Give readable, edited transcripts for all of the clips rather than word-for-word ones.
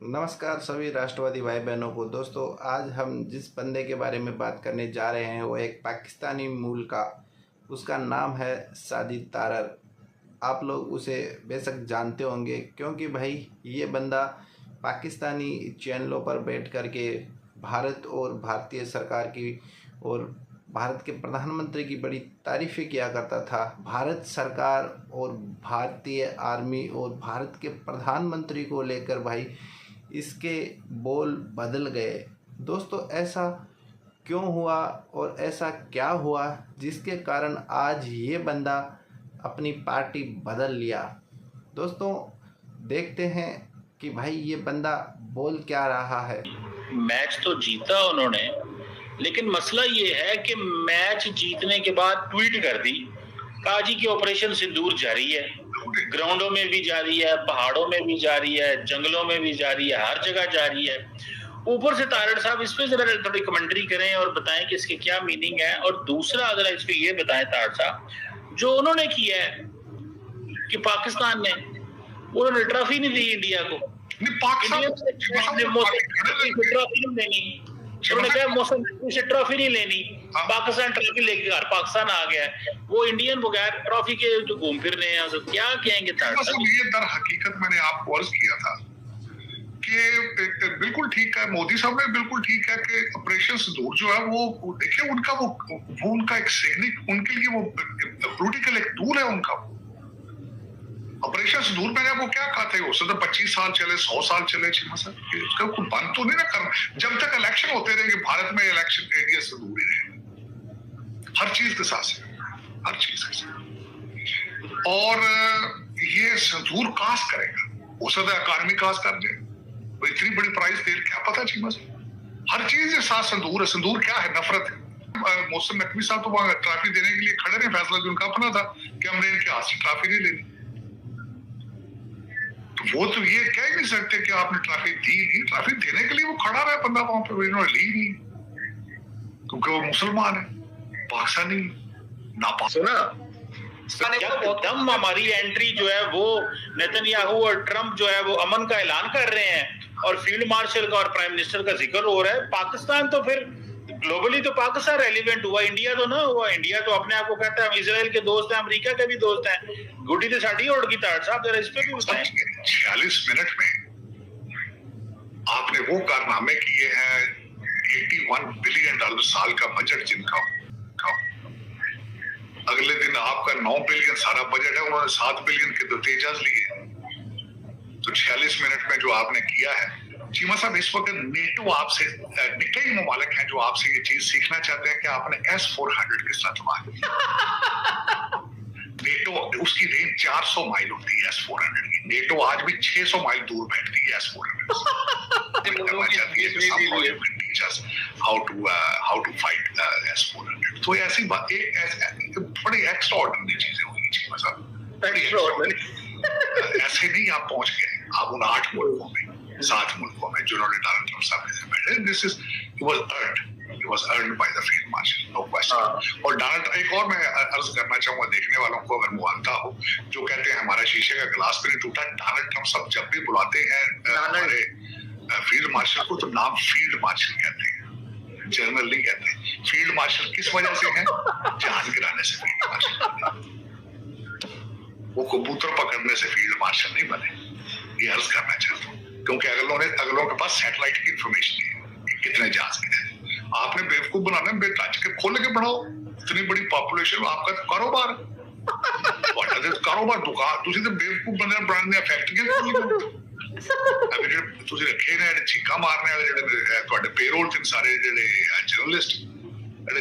नमस्कार सभी राष्ट्रवादी भाई बहनों को। दोस्तों, आज हम जिस बंदे के बारे में बात करने जा रहे हैं वो एक पाकिस्तानी मूल का, उसका नाम है साजिद तारर। आप लोग उसे बेशक जानते होंगे क्योंकि भाई ये बंदा पाकिस्तानी चैनलों पर बैठ कर के भारत और भारतीय सरकार की और भारत के प्रधानमंत्री की बड़ी तारीफ़ें किया करता था। भारत सरकार और भारतीय आर्मी और भारत के प्रधानमंत्री को लेकर भाई इसके बोल बदल गए। दोस्तों, ऐसा क्यों हुआ और ऐसा क्या हुआ जिसके कारण आज ये बंदा अपनी पार्टी बदल लिया? दोस्तों, देखते हैं कि भाई ये बंदा बोल क्या रहा है। मैच तो जीता उन्होंने, लेकिन मसला ये है कि मैच जीतने के बाद ट्वीट कर दी काजी की ऑपरेशन सिंदूर जारी है। ग्राउंडों में भी जारी है, पहाड़ों में भी जारी है, जंगलों में भी जारी है, हर जगह जारी है। ऊपर से तारड़ साहब इस पे जरा थोड़ी कमेंट्री करें और बताएं कि इसके क्या मीनिंग है। और दूसरा जरा इस पे ये बताएं तारड़ साहब, जो उन्होंने किया है कि पाकिस्तान ने उन्होंने ट्रॉफी नहीं दी इंडिया को। पाकिस्तान ट्रॉफी नहीं देनी, उन्होंने कहा मौसम से ट्रॉफी नहीं लेनी। पाकिस्तान ट्रॉफी लेके घर पाकिस्तान आ गया है, वो इंडियन बगैर ट्रॉफी के जो घूम फिर रहे हैं, तो क्या कहेंगे? ये दर हकीकत मैंने आपको अर्ज किया था कि बिल्कुल ठीक है, मोदी साहब ने बिल्कुल ठीक है कि ऑपरेशन सिंदूर जो है वो देखिए उनका वो उनका एक सैनिक, उनके लिए वो पॉलिटिकल एक टूल है उनका। ऑपरेशन सिंदूर मैंने आपको क्या कहा था, हो सकता 25 साल चले, 100 साल चले, इसका कोई बंद तो नहीं ना करना। जब तक इलेक्शन होते रहेंगे भारत में, इलेक्शन एरिया सिंदूर ही रहेगा हर चीज के साथ, हर चीज के साथ। और ये सिंदूर कास्ट करेगा, हो सकता है अकादमी कास्ट कर दे, इतनी बड़ी प्राइस दे, क्या पता चीमा से हर चीज के साथ सिंदूर है। सिंदूर क्या है? नफरत है। मौसम नकवी साहब तो वहां ट्रॉफी देने के लिए खड़े रहे, फैसला जो उनका अपना था कि हमने इनके हाथ से ट्रॉफी नहीं लेनी। वो तो ये कह नहीं सकते कि आपने ट्रॉफी दी नहीं, ट्रॉफी देने के लिए वो खड़ा रहा बंदा वहां पर, इन्होंने ली नहीं क्योंकि वो मुसलमान है, पाकिस्तानी एकदम हमारी एंट्री जो है वो नेतन्याहू और ट्रंप जो है वो अमन का ऐलान कर रहे हैं और फील्ड मार्शल का और प्राइम मिनिस्टर का जिक्र हो रहा है। पाकिस्तान तो फिर ग्लोबली तो पाकिस्तान रेलिवेंट हुआ, इंडिया तो ना हुआ। इंडिया तो अपने आप को कहता है हम इजराइल के दोस्त हैं, अमेरिका के भी दोस्त हैं। गुड्डी तो साड़ी ओढ़ की ताड़ साहब, जरा इस पे भी बताएं। 46 मिनट में आपने वो कारनामे किए हैं, 81 बिलियन डॉलर साल का बजट जिनका, अगले दिन आपका 9 बिलियन सारा बजट है, उन्होंने 7 बिलियन के तो तेजाज लिए। तो 46 मिनट में जो आपने किया है चीमा साहब, इस वक्त नेटो आपसे, कई ममालिक हैं जो आपसे ये चीज सीखना चाहते हैं कि आपने S-400 किस तरह इस्तेमाल। नेटो उसकी रेंज 400 माइल होती है S-400 की, नेटो आज भी 600 माइल दूर बैठती है S-400 how to fight S-400। तो ऐसी बात, बड़ी एक्स्ट्राऑर्डिनरी चीजें हुई चीमा साहब, ऐसे नहीं आप पहुंच गए, आप उन 8 मुल्कों में, 7 मुल्कों में जिन्होंने डोनाल्ड ट्रंप साहब के साथ बैठे। This is was earned by the field marshal, no question। और डोनाल्ड, एक और मैं अर्ज करना चाहूंगा देखने वालों को, अगर मुआनता हो, जो कहते हैं हमारा शीशे का गिलास भी नहीं टूटा। डोनाल्ड ट्रंप साहब जब भी बुलाते हैं हमारे फील्ड मार्शल को, तो नाम फील्ड मार्शल कहते हैं, जनरल नहीं कहते। फील्ड मार्शल किस वजह से है? जहाज गिराने से फील्ड मार्शल, वो कबूतर पकड़ने से फील्ड मार्शल नहीं बने। ये अर्ज करना चाहता हूँ क्योंकि अगलों के पास सैटेलाइट की इंफॉर्मेशन है कितने जहाज गिरे। आपने बेवकूफ बनाना, बेताज के खोल के बढ़ाओ, इतनी बड़ी पॉपुलेशन, आपका तो कारोबार कारोबार दुकान, तुझे तो बेवकूफ बनना बनाने फैक्ट्री तुझे रखे ने चीका मारने वाले पेरोल थे सारे जर्नलिस्ट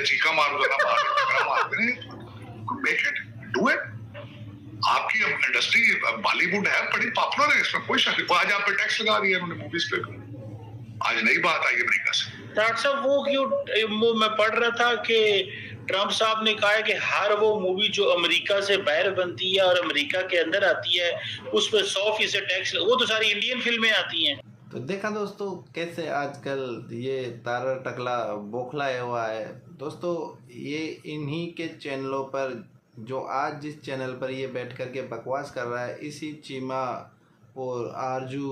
चीका मारते हैं। Make it, do it. आपकी इंडस्ट्री बॉलीवुड है, बड़ी पॉपुलर है, इसमें कोई शक नहीं। आज आप पे टैक्स लगा दिया उन्होंने मूवीज पे, आज नई बात आई अमेरिका से। डॉक्टर साहब वो क्यों, मैं पढ़ रहा था कि ट्रंप साहब ने कहा है कि हर वो मूवी जो अमेरिका से बाहर बनती है और अमेरिका के अंदर आती है उस पर 100% टैक्स, वो तो सारी इंडियन फिल्में आती हैं। तो देखा दोस्तों कैसे आजकल ये तारर टकला बौखलाया हुआ है। दोस्तों, ये इन्हीं के चैनलों पर, जो आज जिस चैनल पर ये बैठ कर के बकवास कर रहा है, इसी चीमा और आरजू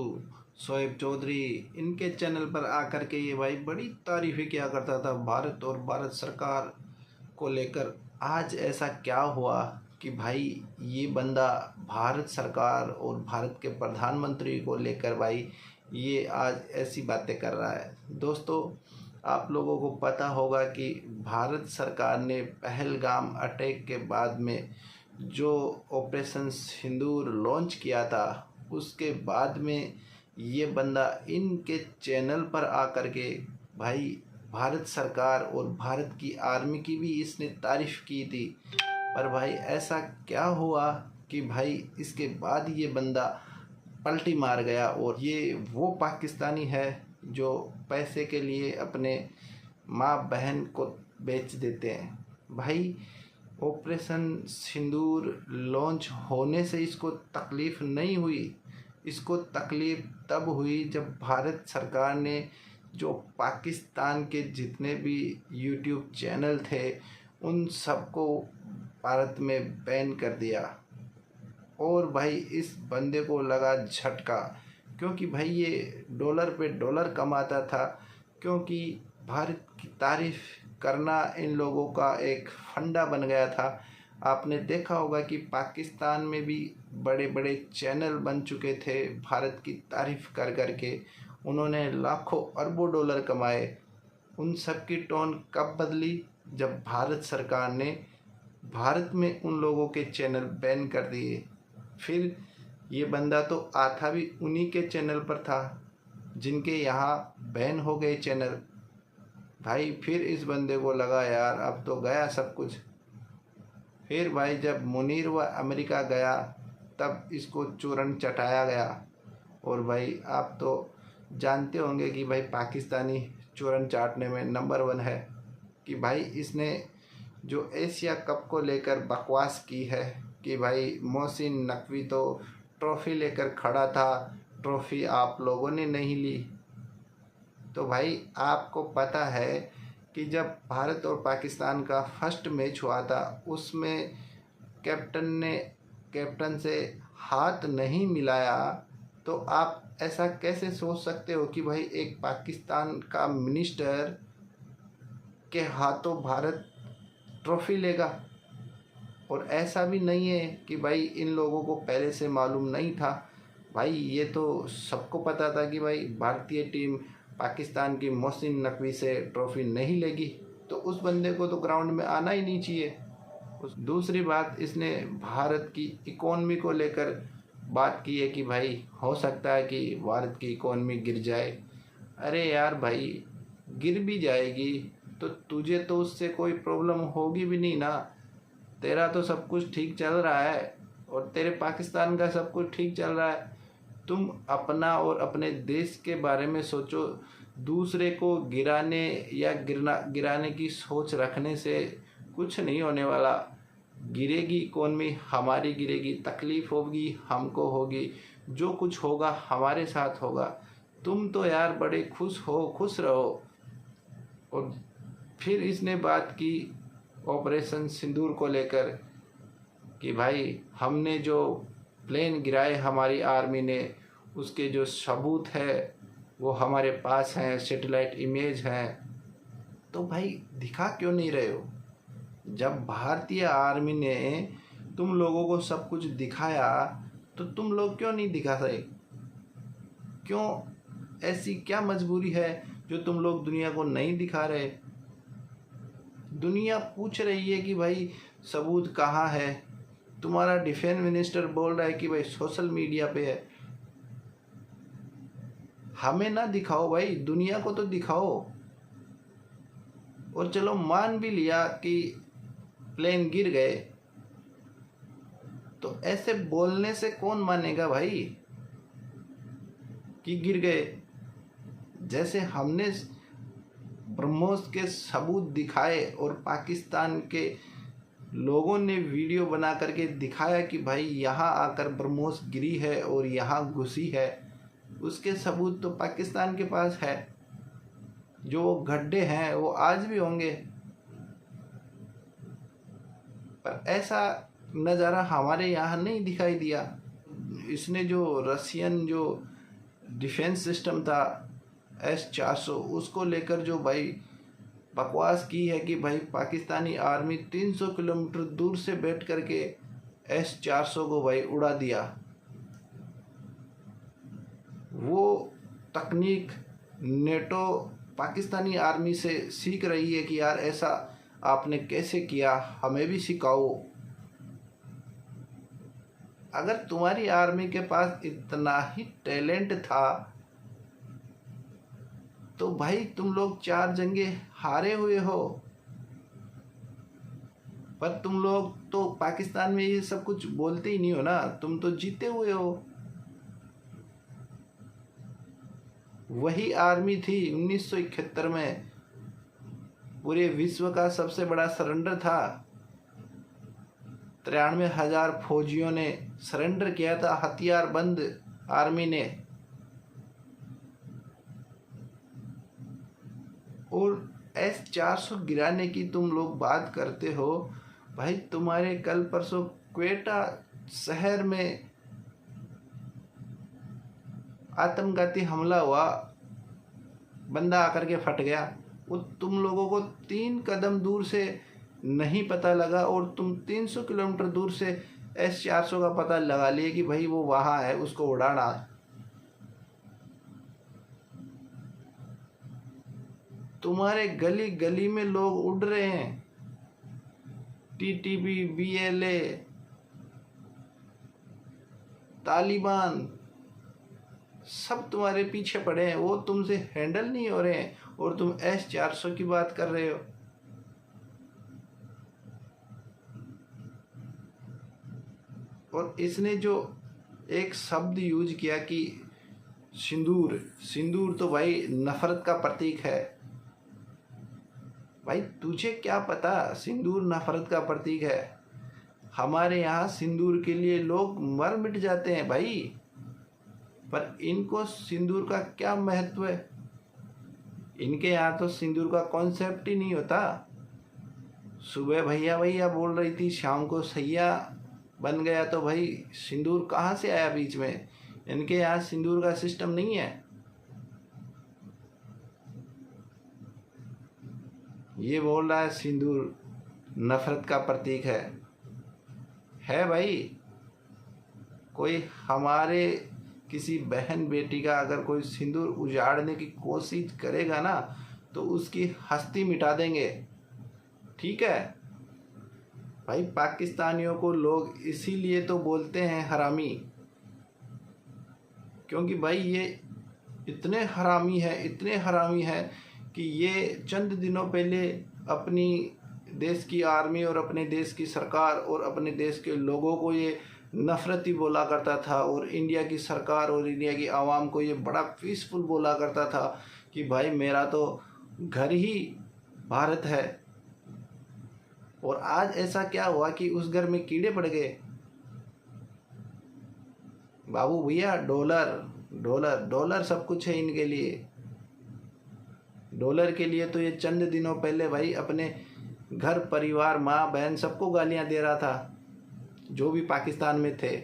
शोएब चौधरी, इनके चैनल पर आकर के ये भाई बड़ी तारीफ़ें किया करता था भारत और भारत सरकार को लेकर। आज ऐसा क्या हुआ कि भाई ये बंदा भारत सरकार और भारत के प्रधानमंत्री को लेकर भाई ये आज ऐसी बातें कर रहा है। दोस्तों, आप लोगों को पता होगा कि भारत सरकार ने पहलगाम अटैक के बाद में जो ऑपरेशन सिंदूर लॉन्च किया था, उसके बाद में ये बंदा इनके चैनल पर आकर के भाई भारत सरकार और भारत की आर्मी की भी इसने तारीफ़ की थी। पर भाई ऐसा क्या हुआ कि भाई इसके बाद ये बंदा पलटी मार गया। और ये वो पाकिस्तानी है जो पैसे के लिए अपने माँ बहन को बेच देते हैं। भाई ऑपरेशन सिंदूर लॉन्च होने से इसको तकलीफ़ नहीं हुई, इसको तकलीफ़ तब हुई जब भारत सरकार ने जो पाकिस्तान के जितने भी यूट्यूब चैनल थे उन सबको भारत में बैन कर दिया। और भाई इस बंदे को लगा झटका, क्योंकि भाई ये डॉलर पे डॉलर कमाता था, क्योंकि भारत की तारीफ़ करना इन लोगों का एक फंडा बन गया था। आपने देखा होगा कि पाकिस्तान में भी बड़े बड़े चैनल बन चुके थे भारत की तारीफ़ कर कर के, उन्होंने लाखों अरबों डॉलर कमाए। उन सब की टोन कब बदली? जब भारत सरकार ने भारत में उन लोगों के चैनल बैन कर दिए। फिर ये बंदा तो आता भी उन्हीं के चैनल पर था जिनके यहाँ बैन हो गए चैनल। भाई फिर इस बंदे को लगा यार अब तो गया सब कुछ। फिर भाई जब मुनीर व अमेरिका गया तब इसको चूरन चटाया गया। और भाई आप तो जानते होंगे कि भाई पाकिस्तानी चूरन चाटने में नंबर 1 है। कि भाई इसने जो एशिया कप को लेकर बकवास की है कि भाई मोहसिन नकवी तो ट्रॉफ़ी लेकर खड़ा था, ट्रॉफ़ी आप लोगों ने नहीं ली। तो भाई आपको पता है कि जब भारत और पाकिस्तान का फर्स्ट मैच हुआ था उसमें कैप्टन से हाथ नहीं मिलाया, तो आप ऐसा कैसे सोच सकते हो कि भाई एक पाकिस्तान का मिनिस्टर के हाथों भारत ट्रॉफ़ी लेगा। और ऐसा भी नहीं है कि भाई इन लोगों को पहले से मालूम नहीं था, भाई ये तो सबको पता था कि भाई भारतीय टीम पाकिस्तान की मोहसिन नकवी से ट्रॉफ़ी नहीं लेगी, तो उस बंदे को तो ग्राउंड में आना ही नहीं चाहिए। दूसरी बात, इसने भारत की इकोनॉमी को लेकर बात की है कि भाई हो सकता है कि भारत की इकोनॉमी गिर जाए। अरे यार भाई, गिर भी जाएगी तो तुझे तो उससे कोई प्रॉब्लम होगी भी नहीं ना। तेरा तो सब कुछ ठीक चल रहा है और तेरे पाकिस्तान का सब कुछ ठीक चल रहा है। तुम अपना और अपने देश के बारे में सोचो। दूसरे को गिराने या गिराने की सोच रखने से कुछ नहीं होने वाला। गिरेगी इकोनॉमी, हमारी गिरेगी, तकलीफ़ होगी हमको होगी, जो कुछ होगा हमारे साथ होगा। तुम तो यार बड़े खुश हो, खुश रहो। और फिर इसने बात की ऑपरेशन सिंदूर को लेकर कि भाई हमने जो प्लेन गिराए हमारी आर्मी ने, उसके जो सबूत है वो हमारे पास हैं, सैटेलाइट इमेज हैं। तो भाई दिखा क्यों नहीं रहे हो? जब भारतीय आर्मी ने तुम लोगों को सब कुछ दिखाया तो तुम लोग क्यों नहीं दिखा रहे? क्यों? ऐसी क्या मजबूरी है जो तुम लोग दुनिया को नहीं दिखा रहे? दुनिया पूछ रही है कि भाई सबूत कहाँ है। तुम्हारा डिफेंस मिनिस्टर बोल रहा है कि भाई सोशल मीडिया पे है। हमें ना दिखाओ भाई, दुनिया को तो दिखाओ। और चलो मान भी लिया कि प्लेन गिर गए, तो ऐसे बोलने से कौन मानेगा भाई कि गिर गए? जैसे हमने ब्रह्मोस के सबूत दिखाए और पाकिस्तान के लोगों ने वीडियो बना करके दिखाया कि भाई यहाँ आकर ब्रह्मोस गिरी है और यहाँ घुसी है, उसके सबूत तो पाकिस्तान के पास है। जो गड्ढे हैं वो आज भी होंगे। पर ऐसा नज़ारा हमारे यहाँ नहीं दिखाई दिया। इसने जो रशियन जो डिफेंस सिस्टम था S-400, उसको लेकर जो भाई बकवास की है कि भाई पाकिस्तानी आर्मी 300 किलोमीटर दूर से बैठ करके S-400 को भाई उड़ा दिया। वो तकनीक नेटो पाकिस्तानी आर्मी से सीख रही है कि यार ऐसा आपने कैसे किया, हमें भी सिखाओ। अगर तुम्हारी आर्मी के पास इतना ही टैलेंट था तो भाई तुम लोग 4 जंगें हारे हुए हो, पर तुम लोग तो पाकिस्तान में ये सब कुछ बोलते ही नहीं हो ना, तुम तो जीते हुए हो। वही आर्मी थी 1971 में, पूरे विश्व का सबसे बड़ा सरेंडर था। 93,000 फौजियों ने सरेंडर किया था, हथियार बंद आर्मी ने। और S-400 गिराने की तुम लोग बात करते हो भाई, तुम्हारे कल परसों क्वेटा शहर में आत्मघाती हमला हुआ, बंदा आकर के फट गया, वो तुम लोगों को 3 कदम दूर से नहीं पता लगा और तुम 300 किलोमीटर दूर से S-400 का पता लगा लिए कि भाई वो वहाँ है, उसको उड़ाना है। तुम्हारे गली गली में लोग उड़ रहे हैं, TTP, BLA, तालिबान सब तुम्हारे पीछे पड़े हैं, वो तुमसे हैंडल नहीं हो रहे हैं और तुम S-400 की बात कर रहे हो। और इसने जो एक शब्द यूज किया कि सिंदूर, सिंदूर तो भाई नफरत का प्रतीक है। भाई तुझे क्या पता सिंदूर नफरत का प्रतीक है? हमारे यहाँ सिंदूर के लिए लोग मर मिट जाते हैं भाई, पर इनको सिंदूर का क्या महत्व है? इनके यहाँ तो सिंदूर का कॉन्सेप्ट ही नहीं होता। सुबह भैया भैया बोल रही थी, शाम को सैया बन गया, तो भाई सिंदूर कहाँ से आया बीच में? इनके यहाँ सिंदूर का सिस्टम नहीं है। ये बोल रहा है सिंदूर नफरत का प्रतीक है भाई। कोई हमारे किसी बहन बेटी का अगर कोई सिंदूर उजाड़ने की कोशिश करेगा ना तो उसकी हस्ती मिटा देंगे, ठीक है भाई। पाकिस्तानियों को लोग इसीलिए तो बोलते हैं हरामी, क्योंकि भाई ये इतने हरामी है कि ये चंद दिनों पहले अपनी देश की आर्मी और अपने देश की सरकार और अपने देश के लोगों को ये नफरती बोला करता था, और इंडिया की सरकार और इंडिया की आवाम को ये बड़ा पीसफुल बोला करता था कि भाई मेरा तो घर ही भारत है। और आज ऐसा क्या हुआ कि उस घर में कीड़े पड़ गए? बाबू भैया डॉलर डॉलर डॉलर सब कुछ है इनके लिए। डॉलर के लिए तो ये चंद दिनों पहले भाई अपने घर परिवार माँ बहन सबको गालियाँ दे रहा था जो भी पाकिस्तान में थे,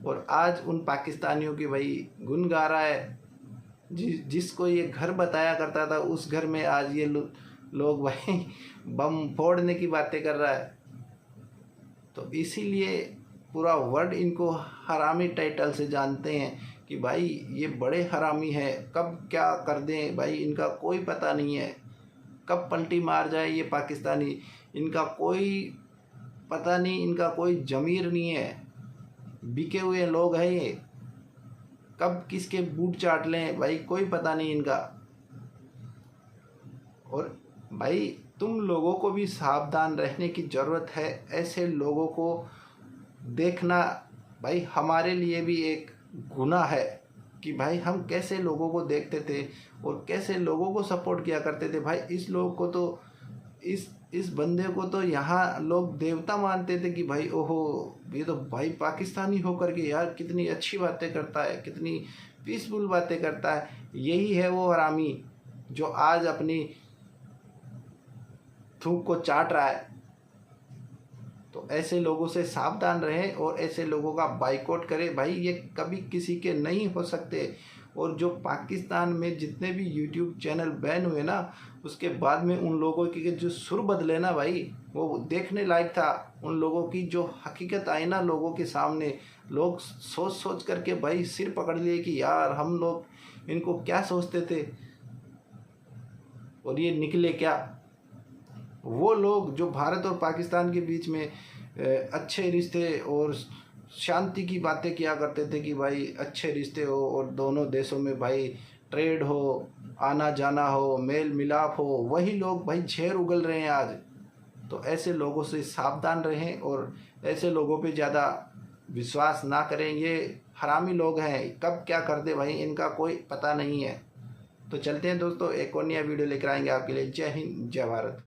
और आज उन पाकिस्तानियों की भाई गुन गा रहा है। जिसको ये घर बताया करता था उस घर में आज ये लोग भाई बम फोड़ने की बातें कर रहा है। तो इसीलिए पूरा वर्ल्ड इनको हरामी टाइटल से जानते हैं कि भाई ये बड़े हरामी है, कब क्या कर दें भाई इनका कोई पता नहीं है, कब पलटी मार जाए ये पाकिस्तानी, इनका कोई पता नहीं, इनका कोई ज़मीर नहीं है, बिके हुए लोग हैं ये, कब किसके बूट चाट लें भाई कोई पता नहीं इनका। और भाई तुम लोगों को भी सावधान रहने की ज़रूरत है। ऐसे लोगों को देखना भाई हमारे लिए भी एक गुनाह है कि भाई हम कैसे लोगों को देखते थे और कैसे लोगों को सपोर्ट किया करते थे। भाई इस लोग को तो इस बंदे को तो यहाँ लोग देवता मानते थे कि भाई ओहो ये तो भाई पाकिस्तानी होकर के यार कितनी अच्छी बातें करता है, कितनी पीसफुल बातें करता है। यही है वो हरामी जो आज अपनी थूक को चाट रहा है। तो ऐसे लोगों से सावधान रहें और ऐसे लोगों का बाइकआउट करें। भाई ये कभी किसी के नहीं हो सकते और जो पाकिस्तान में जितने भी यूट्यूब चैनल बैन हुए ना, उसके बाद में उन लोगों के जो सुर बदले ना भाई, वो देखने लायक था। उन लोगों की जो हकीकत आई ना लोगों के सामने, लोग सोच सोच करके भाई सिर पकड़ लिए कि यार हम लोग इनको क्या सोचते थे और ये निकले क्या। वो लोग जो भारत और पाकिस्तान के बीच में अच्छे रिश्ते और शांति की बातें किया करते थे कि भाई अच्छे रिश्ते हो और दोनों देशों में भाई ट्रेड हो, आना जाना हो, मेल मिलाप हो, वही लोग भाई झेर उगल रहे हैं आज। तो ऐसे लोगों से सावधान रहें और ऐसे लोगों पे ज़्यादा विश्वास ना करें। ये हरामी लोग हैं, कब क्या कर दे भाई इनका कोई पता नहीं है। तो चलते हैं दोस्तों, एक और नया वीडियो लेकर आएंगे आपके लिए। जय हिंद, जय भारत।